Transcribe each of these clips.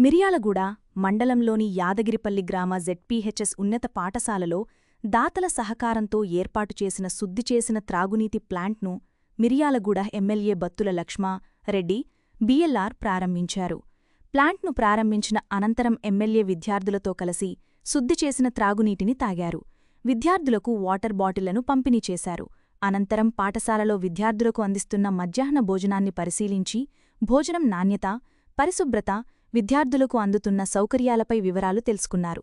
మిర్యాలగూడ మండలంలోని యాదగిరిపల్లి గ్రామ జెడ్పీహెచ్ఎస్ ఉన్నత పాఠశాలలో దాతల సహకారంతో ఏర్పాటు చేసిన శుద్ధి చేసిన త్రాగునీటి ప్లాంట్ను మిర్యాలగూడ ఎమ్మెల్యే బత్తుల లక్ష్మా రెడ్డి బిఎల్ఆర్ ప్రారంభించారు. ప్లాంట్ను ప్రారంభించిన అనంతరం ఎమ్మెల్యే విద్యార్థులతో కలిసి శుద్ధి చేసిన త్రాగునీటిని తాగారు. విద్యార్థులకు వాటర్ బాటిళ్లను పంపిణీ చేశారు. అనంతరం పాఠశాలలో విద్యార్థులకు అందిస్తున్న మధ్యాహ్న భోజనాన్ని పరిశీలించి భోజనం నాణ్యత, పరిశుభ్రత, విద్యార్థులకు అందుతున్న సౌకర్యాలపై వివరాలు తెలుసుకున్నారు.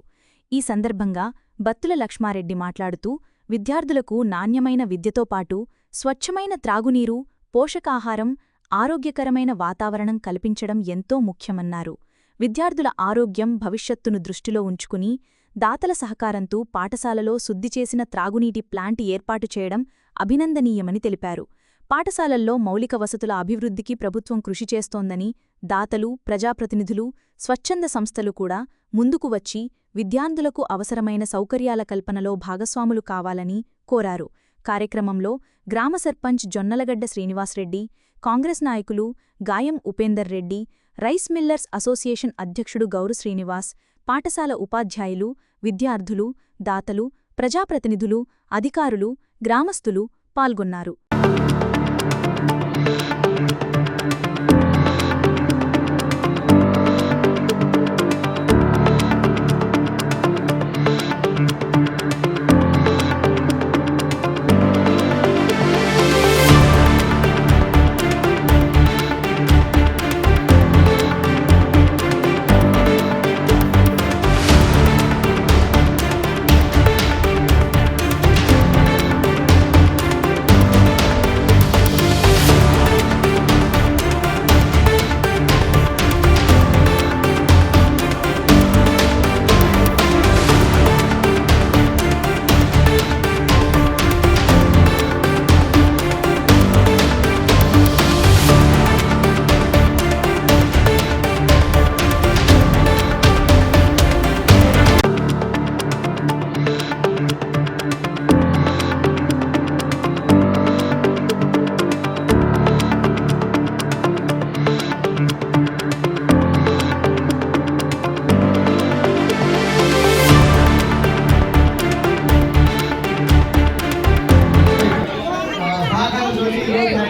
ఈ సందర్భంగా బత్తుల లక్ష్మారెడ్డి మాట్లాడుతూ విద్యార్థులకు నాణ్యమైన విద్యతో పాటు స్వచ్ఛమైన త్రాగునీరు, పోషకాహారం, ఆరోగ్యకరమైన వాతావరణం కల్పించడం ఎంతో ముఖ్యమన్నారు. విద్యార్థుల ఆరోగ్యం, భవిష్యత్తును దృష్టిలో ఉంచుకుని దాతల సహకారంతో పాఠశాలలో శుద్ధి చేసిన త్రాగునీటి ప్లాంట్ ఏర్పాటు చేయడం అభినందనీయమని తెలిపారు. పాఠశాలల్లో మౌలిక వసతుల అభివృద్ధికి ప్రభుత్వం కృషి చేస్తోందని, దాతలు, ప్రజాప్రతినిధులు, స్వచ్ఛంద సంస్థలు కూడా ముందుకు వచ్చి విద్యార్థులకు అవసరమైన సౌకర్యాల కల్పనలో భాగస్వాములు కావాలని కోరారు. కార్యక్రమంలో గ్రామ సర్పంచ్ జొన్నలగడ్డ శ్రీనివాసరెడ్డి, కాంగ్రెస్ నాయకులు గాయం Upender Reddy, rice millers association అధ్యక్షుడు గౌరు శ్రీనివాస్, పాఠశాల ఉపాధ్యాయులు, విద్యార్థులు, దాతలు, ప్రజాప్రతినిధులు, అధికారులు, గ్రామస్తులు పాల్గొన్నారు.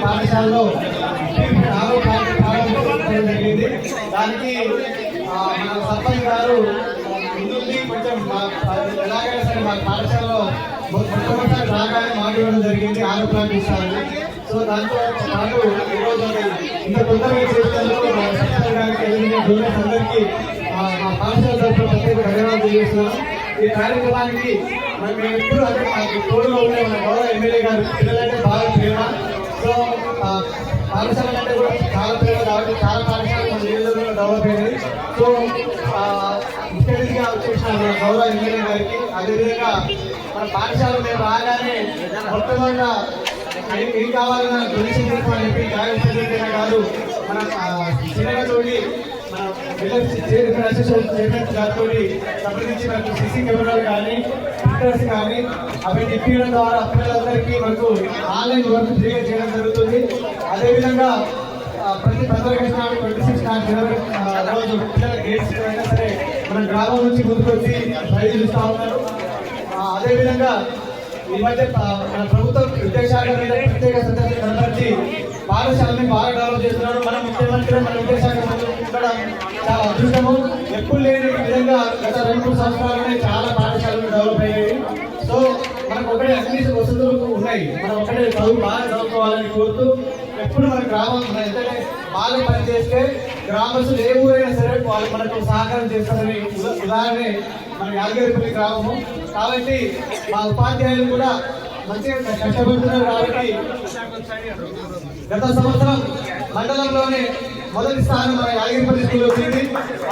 పాఠశాలలో జరిగింది. దానికి మన సర్పంచ్ గారు ముందుండి కొంచెం ఎలాగైనా సరే మా పాఠశాలలో మొట్టమొదటి రాగానే మాట ఇవ్వడం జరిగింది. 6 ప్లాంట్ ఇస్తారని. సో దాంతో పాటు ఈరోజు ఇంత తొందరగా చేసినందుకు మా సర్పంచ్ గారికి, డోనర్స్ అందరికీ మా పాఠశాల తరఫున ప్రత్యేక ధన్యవాదాలు తెలియజేస్తున్నాను. ఈ కార్యక్రమానికి మేము ఎప్పుడు అంటే మాకు తోడుగా ఉండే మన గౌరవ ఎమ్మెల్యే గారు పిల్లలంటే బాగా ప్రేమ. సో పాఠశాల అంటే కూడా చాలా ప్రేమ కాబట్టి చాలా పాఠశాలలు మన నియోజకవర్గంలో డెవలప్ అయినాయి. సో ముఖ్య అతిథిగా వచ్చేసిన మన గౌరవ ఎమ్మెల్యే గారికి, అదేవిధంగా మన పాఠశాల మేము రాగానే మొట్టమొదటిగా ఏం కావాలన్నా డొనేషన్ చేసుకోవాలని చెప్పి జాగ్రత్త గారు మన చిన్నతోటి మన చైర్మన్ గారితో సంప్రదించి మనకు సీసీ కెమెరాలు కానీ, ప్రింటర్స్ కానీ అవి ఇప్పించడం ద్వారా పిల్లలందరికీ మనకు ఆన్లైన్ వర్క్ ఫ్రీగా చేయడం జరుగుతుంది. అదేవిధంగా ప్రతి 26 జనవరి రోజు పిల్లల గేట్స్ అయినా సరే మన గ్రామం నుంచి ముందుకొచ్చి ప్రైజులు ఇస్తూ ఉన్నారు. అదేవిధంగా ఈ మధ్య మన ప్రభుత్వం విద్యాశాఖ మీద ప్రత్యేక శ్రద్ధ కనబరిచి పాఠశాలని బాగా డెవలప్ చేస్తున్నారు. మన ముఖ్యమంత్రి మన విద్యాశాఖ కూడా చాలా అదృష్టము. ఎప్పుడు లేని విధంగా గత 2-3 సంవత్సరాలనే చాలా పాఠశాలలు డెవలప్ అయ్యాయి. సో మనకు ఒకటే అన్ని వసతులు ఉన్నాయి. మనం ఒకటే బాగా చదువుకోవాలని కోరుతూ ఎప్పుడు మన గ్రామం మన ఎంతనే బాగా పనిచేస్తే గ్రామస్తులు ఏ ఊరైనా సరే వాళ్ళు మనకు సహకారం చేస్తారని ఉదాహరణ మన యాదగిరిపల్లి గ్రామము. కాబట్టి మా ఉపాధ్యాయులు కూడా మంచిగా కష్టపడుతున్నారు. కాబట్టి గత సంవత్సరం మండలంలోనే మొదటి స్థానం మన యాదగిరిపల్లి స్కూల్ వచ్చింది.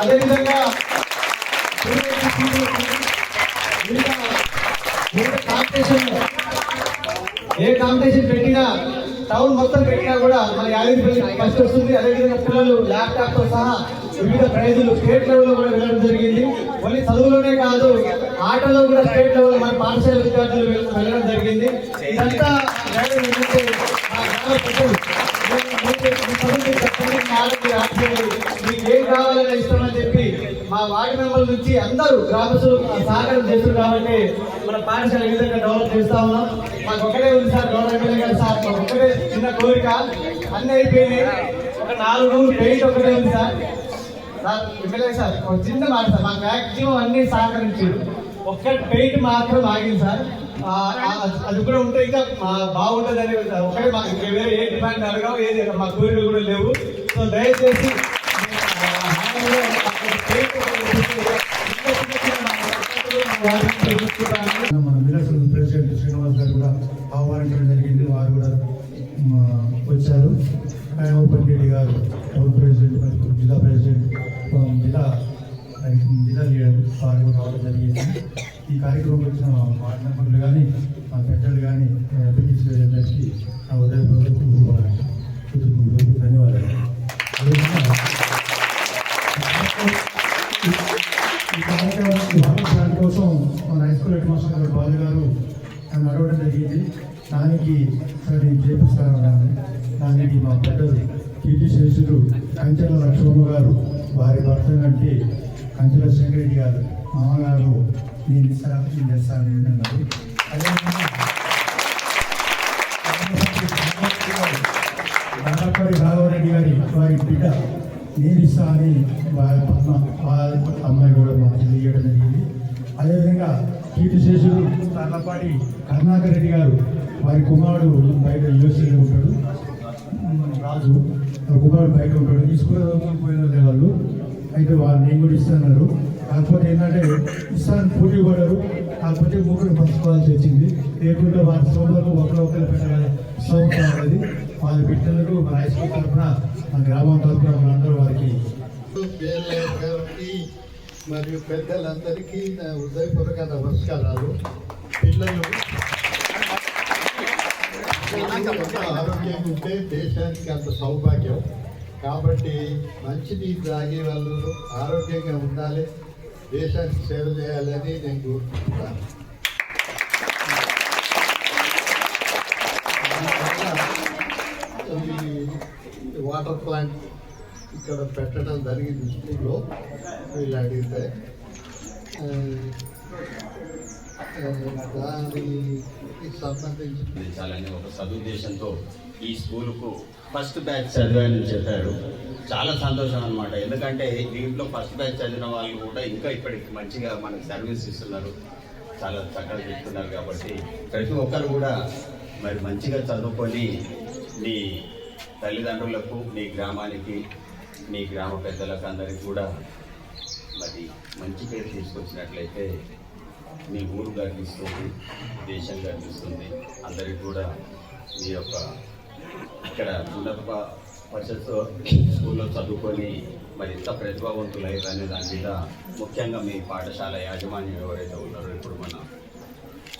అదేవిధంగా ఏ కాంపిటీషన్ పెట్టినా, టౌన్ మొత్తం పెట్టినా కూడా మన యాదగిరిపల్లి ఫస్ట్ వస్తుంది. అదేవిధంగా పిల్లలు ల్యాప్టాప్తో సహా వివిధ ప్రైజులు స్టేట్ లెవెల్లో కూడా వెళ్ళడం జరిగింది. ఓన్లీ చదువులోనే కాదు, ఆటలో కూడా స్టేట్ లెవెల్ మన పాఠశాల విద్యార్థులు వెళ్ళడం జరిగింది. ఇదంతా మీకు ఏం కావాలని ఇష్టమని చెప్పి నుంచి అందరూ గ్రామస్తులు సహకారం చేస్తారు కాబట్టి మన పాఠశాల ఈ విధంగా డెవలప్ చేస్తా ఉన్నాం. మాకు ఒకటే ఉంది సార్, గౌరవ ఎమ్మెల్యే గారు సార్, మాకు ఒకటే చిన్న కోరిక, అన్నీ అయిపోయినాయి, ఒక 4 రూములు పెయింట్ ఒకటే ఉంది సార్. సార్ ఎమ్మెల్యే సార్ ఒక చిన్న మాట సార్, మాకు మ్యాక్సిమం అన్ని సహకరించారు, ఒక్క పెయింట్ మాత్రం ఆగింది సార్. అది కూడా ఉంటే ఇంకా బాగుంటుందని ఒకటే, మాకు వేరే ఏ డిమాండ్ అడగవు, ఏది మా కోరికలు కూడా లేవు. సో దయచేసి మన మిలస్ ప్రెసిడెంట్ శ్రీనివాస్ గారు కూడా ఆహ్వానించడం జరిగింది, వారు కూడా వచ్చారు. ఓపెన్ రెడ్డి గారు టౌన్ ప్రెసిడెంట్, జిల్లా ప్రెసిడెంట్, జిల్లా లీడర్ వారు కూడా రావడం జరిగింది. ఈ కార్యక్రమం వచ్చిన వార్డు మెంబర్లు కానీ మా పెద్దలు కానీ అందరికీ నా ఉదయపూర్వక ధన్యవాదాలు. ఈ కార్యక్రమం కోసం మన హై స్కూల్ హెడ్ మాస్టర్ గారు బాలు గారు నన్ను అడగడం జరిగింది. దానికి సరే నేను చేపిస్తానన్నాను. దానికి మా పెద్దలు కీర్తి శేషులు కంచెల లక్ష్మమ్మ గారు, వారి భర్త అంటే కంచెల శంకరెడ్డి గారు, మామగారు నేను చేస్తాను అన్నారు. అదేవిధంగా రామపల్లి రాఘవరెడ్డి గారి వారి బిడ్డ నేను ఇస్తా అని వారి అమ్మాయి కూడా మాకు తెలియడం జరిగింది. అదేవిధంగా కీర్తి శేషులు తర్లపాటి కరుణాకర్ రెడ్డి గారు, వారి కుమారుడు బయట యూఎస్ఏలో ఉంటాడు, రాజు కుమారుడు బయట ఉంటాడు, ఈ స్కూల్ పోయిన వాళ్ళు అయితే వాళ్ళు నేను కూడా ఇస్తున్నారు. కాకపోతే ఏంటంటే ఇస్తాను పోటీ పడరు, కాకపోతే ముగ్గురు పంచుకోవాల్సి వచ్చింది. లేకుంటే వారి సోదరులు ఒకరు పెట్టాలి సోదరు అనేది వాళ్ళ బిడ్డలకు మన హై స్కూల్ తరఫున మన గ్రామం తరఫున మనందరూ వారికి మరియు పెద్దలందరికీ నా హృదయపూర్వక నమస్కారాలు. పిల్లలు ఆరోగ్యంగా ఉంటే దేశానికి అంత సౌభాగ్యం. కాబట్టి మంచినీరు తాగే వాళ్ళు ఆరోగ్యంగా ఉండాలి, దేశానికి సేవ చేయాలని నేను కోరుకుంటున్నాను. ఈ వాటర్ ప్లాంట్ ఇక్కడ పెట్టడం జరిగింది స్కూల్లో. వీళ్ళు అడిగితే దానికి సంబంధించి ఒక సదుద్దేశంతో ఈ స్కూలుకు ఫస్ట్ బ్యాచ్ చదివానని చెప్పారు. చాలా సంతోషం అనమాట. ఎందుకంటే దీంట్లో ఫస్ట్ బ్యాచ్ చదివిన వాళ్ళు కూడా ఇంకా ఇప్పటికి మంచిగా మనకు సర్వీస్ ఇస్తున్నారు, చాలా చక్కగా చెప్తున్నారు. కాబట్టి ప్రతి ఒక్కరు కూడా మరి మంచిగా చదువుకొని నీ తల్లిదండ్రులకు, నీ గ్రామానికి, నీ గ్రామ పెద్దలకు అందరికీ కూడా మరి మంచి పేరు తీసుకొచ్చినట్లయితే మీ ఊరు గర్విస్తుంది, దేశం గర్విస్తుంది. అందరికీ కూడా మీ యొక్క ఇక్కడ ఉన్నత పరిషత్ స్కూల్లో చదువుకొని మరి ఇంత ప్రతిభావంతులయ్యారు అనే దాని మీద ముఖ్యంగా మీ పాఠశాల యాజమాన్యం ఎవరైతే ఉన్నారో ఇప్పుడు మనం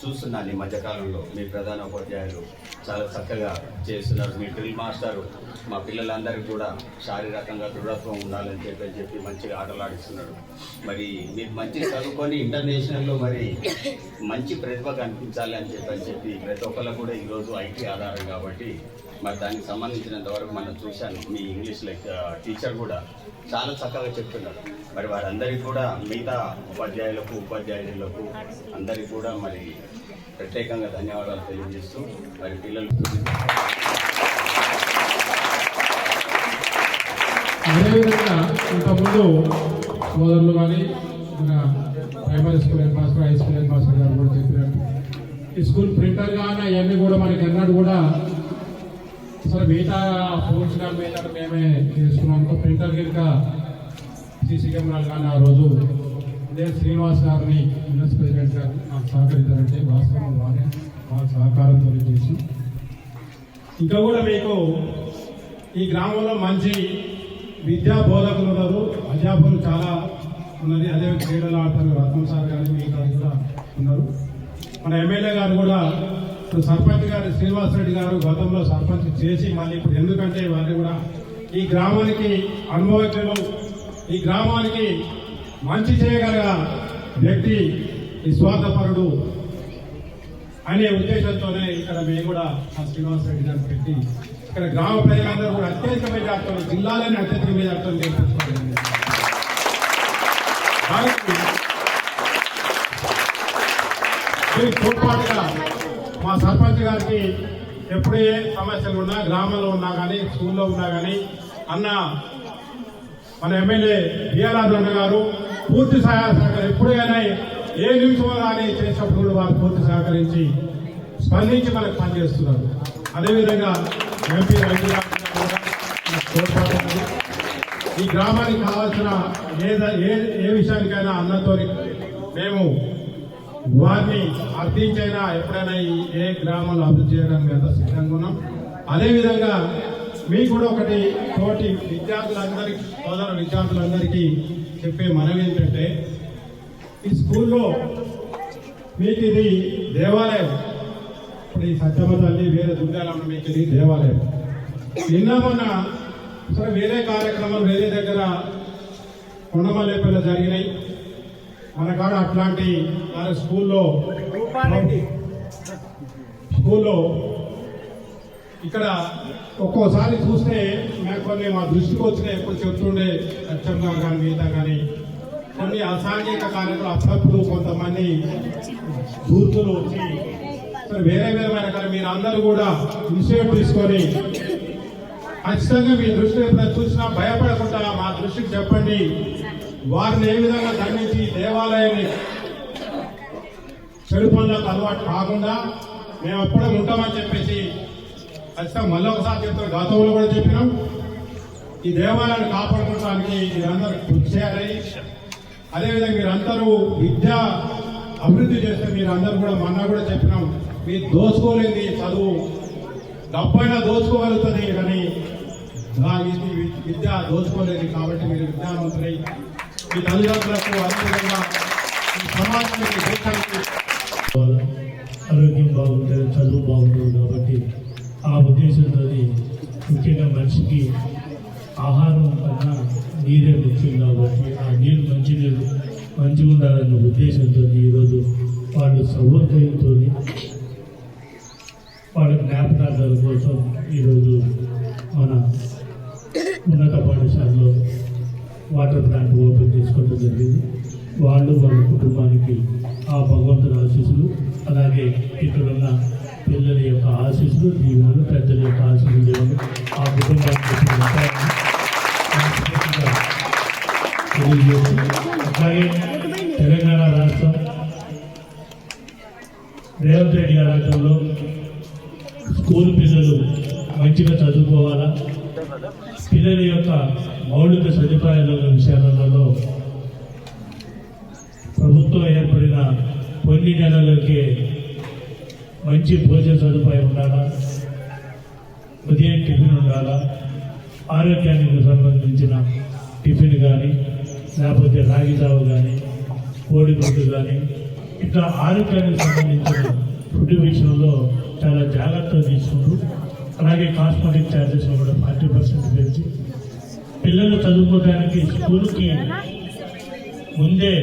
చూస్తున్నాను ఈ మధ్యకాలంలో మీ ప్రధాన ఉపాధ్యాయులు చాలా చక్కగా చేస్తున్నారు. మీ డ్రిల్ మాస్టారు మా పిల్లలందరికీ కూడా శారీరకంగా దృఢత్వం ఉండాలని చెప్పి మంచిగా ఆటలాడిస్తున్నారు. మరి మీరు మంచిగా చదువుకొని ఇంటర్నేషనల్లో మరి మంచి ప్రతిభ కనిపించాలి అని చెప్పి ప్రతి ఒక్కళ్ళు కూడా ఈరోజు ఐటీ ఆధారం కాబట్టి మరి దానికి సంబంధించినంత వరకు మనం చూశాను. మీ ఇంగ్లీష్ టీచర్ కూడా చాలా చక్కగా చెప్తున్నారు. మరి వారందరికీ కూడా మిగతా ఉపాధ్యాయులకు అందరికీ కూడా మరి ప్రత్యేకంగా ధన్యవాదాలు తెలియజేస్తూ మరి పిల్లలు అదేవిధంగా ఇంతకుముందు సోదరులు కానీ మన primary school head master, high school head master గారు కూడా చెప్పినట్టు ఈ స్కూల్ ప్రింటర్ కానీ అవన్నీ కూడా మనకి అన్నాడు కూడా సరే మిగతా ఫోన్స్ కానీ మిగతా మేమే చేసుకున్నాం. ప్రింటర్ కనుక సీసీ కెమెరాలు కానీ ఆ రోజు ఇదే శ్రీనివాస్ గారిని యూనివర్సిటీ ప్రెసిడెంట్ గారు నాకు సహకరించారంటే వాస్తవం వారే వాళ్ళ సహకారంతో చేసి ఇంకా కూడా మీకు ఈ గ్రామంలో మంచి విద్యా బోధకులు ఉన్నారు, అధ్యాపకులు చాలా ఉన్నది. అదే క్రీడలు ఆడతారు, రత్నం సార్ గారు మిగతా కూడా ఉన్నారు. మన ఎమ్మెల్యే గారు కూడా ఇప్పుడు సర్పంచ్ గారు శ్రీనివాస్ రెడ్డి గారు గతంలో సర్పంచ్ చేసి మళ్ళీ ఇప్పుడు ఎందుకంటే వాళ్ళు కూడా ఈ గ్రామానికి అనుభవజ్ఞులు, ఈ గ్రామానికి మంచి చేయగల వ్యక్తి, నిస్వార్థపరుడు అనే ఉద్దేశంతోనే ఇక్కడ మేము కూడా ఆ శ్రీనివాస్ రెడ్డి గారిని పెట్టి ఇక్కడ గ్రామ ప్రజలందరూ కూడా అత్యధిక మెజార్టీతో, జిల్లాలోనే అత్యధిక మెజార్టీతో నేర్పించుకోవాలి. దీనికి తోడ్పాటుగా మా సర్పంచ్ గారికి ఎప్పుడు ఏ సమస్యలు ఉన్నా గ్రామంలో ఉన్నా కానీ స్కూల్లో ఉన్నా కానీ అన్న మన ఎమ్మెల్యే బిఆర్ అన్న గారు పూర్తి సహాయ సహకారం ఎప్పుడైనా ఏ నిమిషంలో కానీ చేసినప్పుడు కూడా వారు పూర్తి సహకరించి స్పందించి మనకు పనిచేస్తున్నారు. అదేవిధంగా ఎంపీ తోడ్పాటు ఉన్నది. ఈ గ్రామానికి కావాల్సిన ఏ విషయానికైనా అన్నతో మేము వారిని అర్థించైనా ఎప్పుడైనా ఏ గ్రామంలో అభివృద్ధి చేయడానికి ఎంత సిద్ధంగా ఉన్నాం. అదేవిధంగా మీకు కూడా ఒకటి తోటి విద్యార్థులందరికీ సోదర విద్యార్థులందరికీ చెప్పే మనవి ఏంటంటే ఈ స్కూల్లో మీకు ఇది దేవాలయం. ఇప్పుడు ఈ సత్యమ్మ తల్లి వేరే దుర్గాలమ్మ మీకు ఇది దేవాలయం. నిన్న మొన్న సరే వేరే కార్యక్రమాలు వేరే దగ్గర కొండమల్లేపల్లి జరిగినాయి. మన కాడ అట్లాంటి మన స్కూల్లో ఇక్కడ ఒక్కోసారి చూస్తే కొన్ని మా దృష్టికి వచ్చినాయి. ఎప్పుడు చెప్తుండే సత్యంగా కానీ మిగతా కానీ కొన్ని అసాంఘిక కార్యక్రమాలు అప్పుడప్పుడు కొంతమంది దూర్తులు వచ్చి వేరే విధమైన కానీ మీరు అందరూ కూడా ఇనిషియేటివ్ తీసుకొని ఖచ్చితంగా మీ దృష్టిని ఎప్పుడైనా చూసినా భయపడకుండా మా దృష్టికి చెప్పండి. వారిని ఏ విధంగా దండించి దేవాలయాన్ని చెడు పనులకు అలవాటు కాకుండా మేము అప్పుడే ఉంటామని చెప్పేసి ఖచ్చితంగా మళ్ళీ ఒకసారి చెప్తాం. గతంలో కూడా చెప్పినాం. ఈ దేవాలయాన్ని కాపాడుకోవడానికి మీరందరూ కృషి చేయాలి. అదేవిధంగా మీరందరూ విద్య అభివృద్ధి చేస్తే మీరందరూ కూడా మొన్న కూడా చెప్పినాం. మీరు దోచుకోలేని చదువు డబ్బైనా దోచుకోగలుగుతుంది కానీ విద్య దోచుకోలేదు. కాబట్టి మీరు విజ్ఞానవంతులై మీ తల్లిదండ్రులకు అదేవిధంగా ఈ సమాజానికి దేశానికి ఆరోగ్యం బాగుంటుంది, చదువు బాగుంటుంది. కాబట్టి ఆ ఉద్దేశంతో ముఖ్యంగా మనిషికి ఆహారం కన్నా నీరే ముఖ్యం. కాబట్టి ఆ నీరు మంచినీరు మంచిగా ఉండాలన్న ఉద్దేశంతో ఈరోజు వాళ్ళు సౌకర్యంతో వాళ్ళ జ్ఞాపకార్థాల కోసం ఈరోజు మన ఉన్నత పాఠశాలలో వాటర్ ప్లాంట్ ఓపెన్ చేసుకోవడం జరిగింది. వాళ్ళు వాళ్ళ కుటుంబానికి ఆ భగవంతుని ఆశీస్సులు, అలాగే ఇక్కడున్న పిల్లల యొక్క ఆశీస్సులు, దీవెనలు, పెద్దల యొక్క ఆశీస్సులు దేవుడు ఆ కుటుంబానికి తెలియజేస్తుంది. అట్లాగే తెలంగాణ రాష్ట్రం రేవంత్ రెడ్డి గారి రాష్ట్రంలో స్కూల్ పిల్లలు మంచిగా చదువుకోవాలా, పిల్లల యొక్క మౌలిక సదుపాయాల విషయాలలో ప్రభుత్వం ఏర్పడిన కొన్ని నెలలకే మంచి భోజన సదుపాయం ఉండాలా, ఉదయం టిఫిన్ ఉండాలా, ఆరోగ్యానికి సంబంధించిన టిఫిన్ కానీ లేకపోతే రాగి జావ కానీ కోడిగుడ్డు కానీ ఇట్లా ఆరోగ్యానికి సంబంధించిన ఫుడ్ విషయంలో చాలా జాగ్రత్తలు తీసుకుంటూ, అలాగే కాస్మెటిక్ ఛార్జెస్ కూడా 40% పెంచి పిల్లలు చదువుకోవడానికి స్కూల్కి ముందే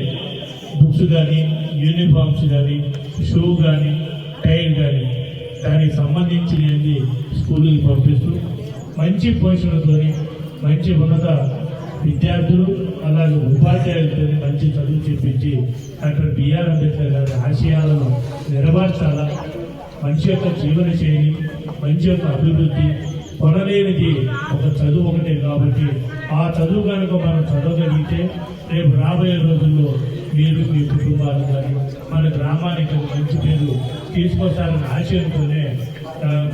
బుక్స్ కానీ యూనిఫామ్స్ కానీ షూ కానీ టైర్ కానీ దానికి సంబంధించినది స్కూల్కి పంపిస్తూ మంచి పోషణతో మంచి ఉన్నత విద్యార్థులు అలాగే ఉపాధ్యాయులతో మంచి చదువు చెప్పించి డాక్టర్ బిఆర్ అంబేద్కర్ గారి ఆశయాలను నెరవేర్చాలా. మనిషి యొక్క జీవన శైలి, మంచి యొక్క అభివృద్ధి కొనలేనిది ఒక చదువు ఒకటే. కాబట్టి ఆ చదువు కనుక మనం చదవగలిగితే రేపు రాబోయే రోజుల్లో మీరు మీ కుటుంబాలు కానీ మన గ్రామానికి మంచి పేరు తీసుకొస్తారన్న ఆశయంతోనే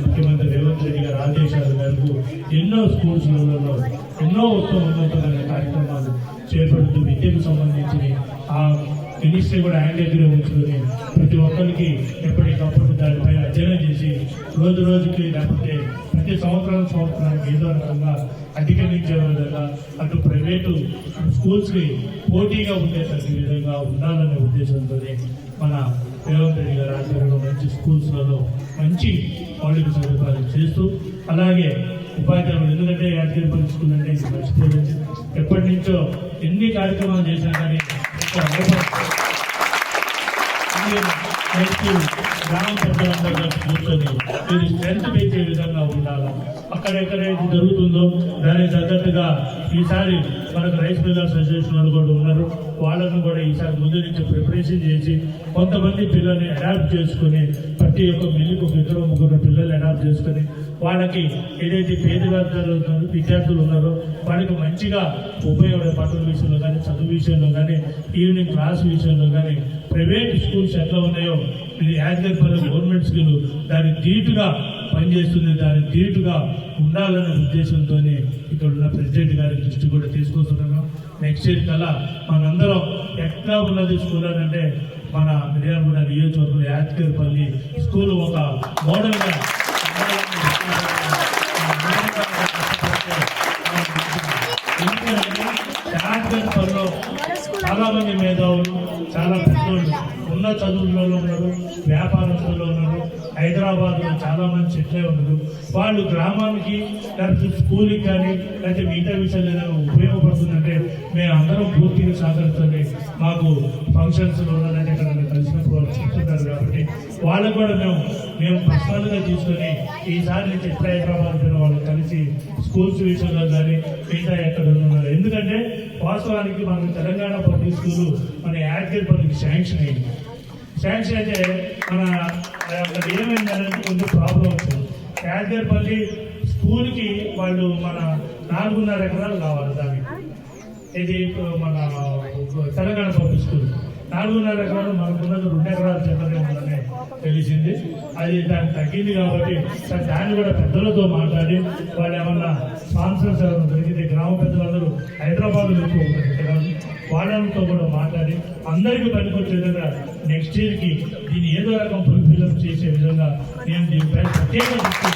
ముఖ్యమంత్రి రేవంత్ రెడ్డి గారి ఆదేశాల మేరకు ఎన్నో స్కూల్స్లలో ఎన్నో ఉన్నతమైన కార్యక్రమాలు చేపడుతూ విద్యకు సంబంధించిన ఆ మినిస్ట్రీ కూడా ఆయన దగ్గర ఉంచుకొని ప్రతి ఒక్కరికి ఎప్పటికప్పుడు దానిపై అధ్యయనం చేసి రోజు రోజుకి లేకపోతే ప్రతి సంవత్సరానికి ఏదో రకంగా అధిగమించే విధంగా అటు ప్రైవేటు స్కూల్స్కి పోటీగా ఉండేటట్టు విధంగా ఉండాలనే ఉద్దేశంతో మన రేవంత్ రెడ్డి గారి ఆధ్వర్యంలో మంచి స్కూల్స్లలో మంచి మౌలిక సదుపాయాలు చేస్తూ, అలాగే ఉపాధ్యాయులు, ఎందుకంటే యాదగిరిపల్లి స్కూల్ అంటే ఇది మర్చిపోలేదు. ఎప్పటి నుంచో ఎన్ని కార్యక్రమాలు చేసినా కానీ గ్రామ పెద్దలందరూ కూర్చొని మీరు స్ట్రెంత్ పెంచే విధంగా ఉండాలి. అక్కడ అక్కడెక్కడైతే జరుగుతుందో దానికి తగ్గట్టుగా ఈసారి మనకు రైస్ మిల్లర్స్ అసోసియేషన్ వాళ్ళు కూడా ఉన్నారు. వాళ్ళను కూడా ఈసారి ముందు నుంచి ప్రిపరేషన్ చేసి కొంతమంది పిల్లల్ని అడాప్ట్ చేసుకుని ప్రతి ఒక్క మిల్లుకు ఒక 2-3 పిల్లలు అడాప్ట్ చేసుకుని వాళ్ళకి ఏదైతే పేద విద్యార్థులు ఉన్నారో వాళ్ళకి మంచిగా ఉపయోగపడే పట్టణ విషయంలో కానీ, చదువు విషయంలో కానీ, ఈవినింగ్ క్లాస్ విషయంలో కానీ, ప్రైవేట్ స్కూల్స్ ఎట్లా ఉన్నాయో ఇది యాదగిరిపల్లి గవర్నమెంట్ స్కూల్ దానికి ధీటుగా పనిచేస్తుంది, దానికి ధీటుగా ఉండాలనే ఉద్దేశంతో ఇక్కడ ఉన్న ప్రెసిడెంట్ గారి దృష్టి కూడా తీసుకొస్తున్నాను. నెక్స్ట్ ఇయర్ కల్లా మనందరం ఎట్లా ఉన్నది స్కూల్ అని అంటే మన మిర్యాలగూడ నియోజకవర్గం యాదగిరిపల్లి స్కూల్ ఒక మోడల్గా యాదగిరిపల్లిలో చాలా మంది మేధావులు, చాలా పెద్దోళ్ళు ఉన్న చదువులలో ఉన్నారు, వ్యాపారస్తుల్లో ఉన్నారు, హైదరాబాద్లో చాలా మంది సెటిల్ అయి ఉన్నారు. వాళ్ళు గ్రామానికి లేకపోతే స్కూల్కి కానీ లేకపోతే మిగతా విషయాలు ఏదైనా ఉపయోగపడుతుందంటే మేము అందరం పూర్తిగా సహకరిస్తుంది. మాకు ఫంక్షన్స్లో ఉన్నదంటే ఇక్కడ కలిసినప్పుడు వాళ్ళు చెప్తున్నారు కాబట్టి వాళ్ళకు కూడా మేము పర్సనల్గా తీసుకొని ఈసారి నుంచి ఎప్పుడు హైదరాబాద్ వాళ్ళు కలిసి స్కూల్స్ విషయంలో కానీ మిగతా ఎక్కడ ఉన్నారు. ఎందుకంటే వాస్తవానికి మనకు తెలంగాణ పబ్లిక్ స్కూల్ మన యాదగిరిపల్లికి శాంక్షన్ అయింది. శాంక్షన్ అయితే మన అక్కడ ఏమైందంటే కొంచెం ప్రాబ్లం వచ్చింది. యాదగిరిపల్లి స్కూల్కి వాళ్ళు మన 4.5 ఎకరాలు కావాలి దానికి. ఇది మన తెలంగాణ పబ్లిక్ స్కూల్ 4.5 ఎకరాలు మనకున్నది 2 ఎకరాలు చెందనే ఉందని తెలిసింది. అది దానికి తగ్గింది కాబట్టి దాన్ని కూడా పెద్దలతో మాట్లాడి వాళ్ళు ఏమన్నా స్పాన్సర్స్ ఏమైనా దొరికితే గ్రామ పెద్దలందరూ హైదరాబాద్లో ఎక్కువ ఉన్నారు, వాళ్ళతో కూడా మాట్లాడి అందరికీ పనికొచ్చే విధంగా నెక్స్ట్ ఇయర్కి దీన్ని ఏదో రకం ఫుల్ఫిల్అప్ చేసే విధంగా నేను దీనిపై ప్రత్యేక దృష్టి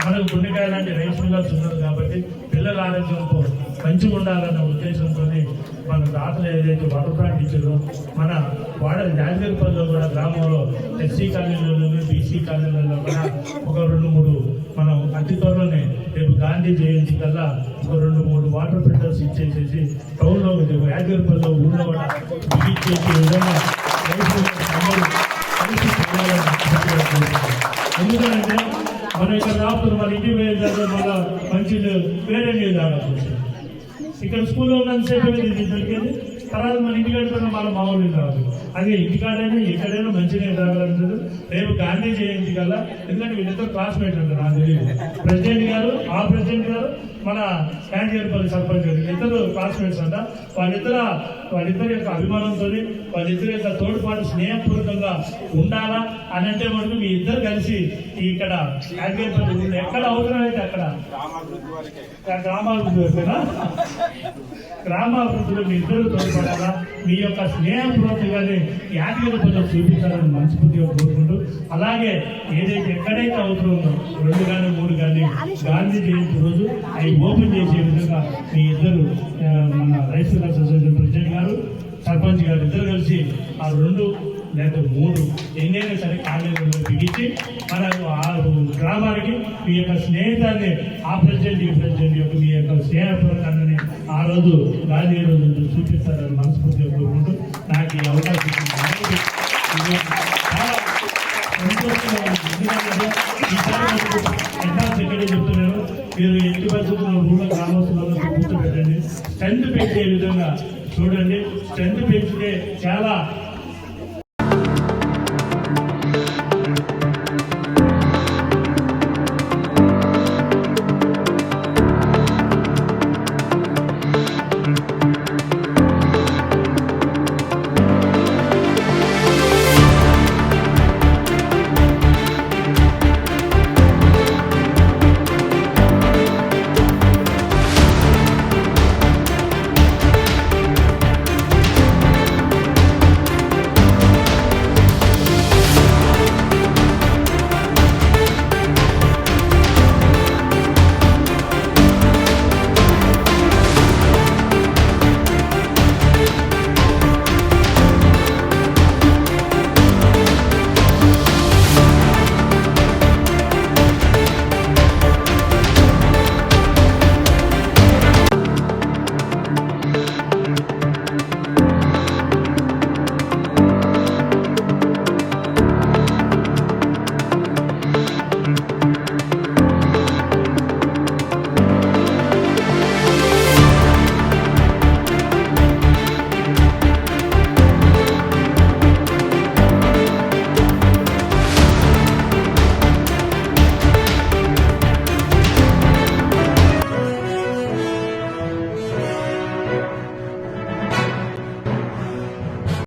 మనకు గుండెకాయ లాంటి రైస్ మిల్లర్స్ ఉన్నారు కాబట్టి పిల్లల ఆరోగ్యంతో మంచిగా ఉండాలన్న ఉద్దేశంతో మన దాతలు ఏదైతే వాటర్ ప్లాంట్ ఇచ్చారో మన యాదగిరిపల్లిలో కూడా గ్రామంలో ఎస్సీ కాలనీలలో, బీసీ కాలనీలలో కూడా ఒక 2-3 మనం అతి త్వరలోనే రేపు గాంధీ జయంతి కల్లా ఒక 2-3 వాటర్ ఫిల్టర్స్ ఇచ్చేసేసి టౌన్లో యాదగిరిపల్లిలో ఊళ్ళో కూడా బిగించేసే విధంగా ఎందుకంటే మనం ఇక్కడ రాకపోతే మన ఇంటికి పోయేదాకా మన మంచి వేరే నీళ్ళు తాగాల్సి ఇక్కడ స్కూల్లో ఉన్నంతసేపు ఇది దొరికేది. తర్వాత మన ఇంటికి వెళ్తున్నా మన మామూలు రాదు. అదే ఇంటికాడైనా ఎక్కడైనా మంచిగా తాగాలంటారు. రేపు గాంధీ జయంతి కల్లా ఎందుకంటే వీళ్ళిద్దరు క్లాస్మేట్ అంటారు నాకు తెలియదు. ప్రెసిడెంట్ గారు మన యాదగిరిపల్లి సర్పంచ్ గారు ఇద్దరు క్లాస్మేట్స్ అంట. వాళ్ళిద్దరి యొక్క అభిమానంతో వాళ్ళిద్దరి యొక్క తోడుపాటు స్నేహపూర్వకంగా ఉండాలా అని అంటే మనకు మీ ఇద్దరు కలిసి ఇక్కడ యాదగిరిపల్లి ఎక్కడ అవసరమైతే అక్కడ గ్రామాభివృద్ధిలో మీ ఇద్దరు తోడ్పడాలా, మీ యొక్క స్నేహపూర్వకంగానే యాదగిరిపల్లిలో చూపించాలని మనస్ఫూర్తిగా కోరుకుంటూ అలాగే ఏదైతే ఎక్కడైతే అవసరం ఉందో 2 కానీ 3 కానీ గాంధీ జయంతి రోజు అవి ఓపెన్ చేసే విధంగా మీ ఇద్దరు మన రైస్ మిల్లర్స్ అసోసియేషన్ ప్రెసిడెంట్ గారు, సర్పంచ్ గారు ఇద్దరు కలిసి ఆ 2 లేదా 3 ఎన్నైనా సరే కాలేజీలో బిగించి మన గ్రామానికి మీ యొక్క స్నేహితాన్ని ఆ ప్రెసిడెంట్ ఈ ప్రెసిడెంట్ యొక్క మీ యొక్క స్నేహపూర్వకాన్ని ఆ రోజు గాంధీ రోజు చూపిస్తారని మనస్ఫూర్తిగా కోరుకుంటూ నాకు ఈ అవకాశం చాలా సంతోషంగా ఉంది. ఎందుకంటే ఇక్కడే చెప్తున్నాను, మీరు ఎట్టి పరిస్థితుల్లో ఊళ్ళో గ్రామస్తులలో కూర్చోబెట్టండి, స్ట్రెంత్ పెంచే విధంగా చూడండి. స్ట్రెంత్ పెంచితే చాలా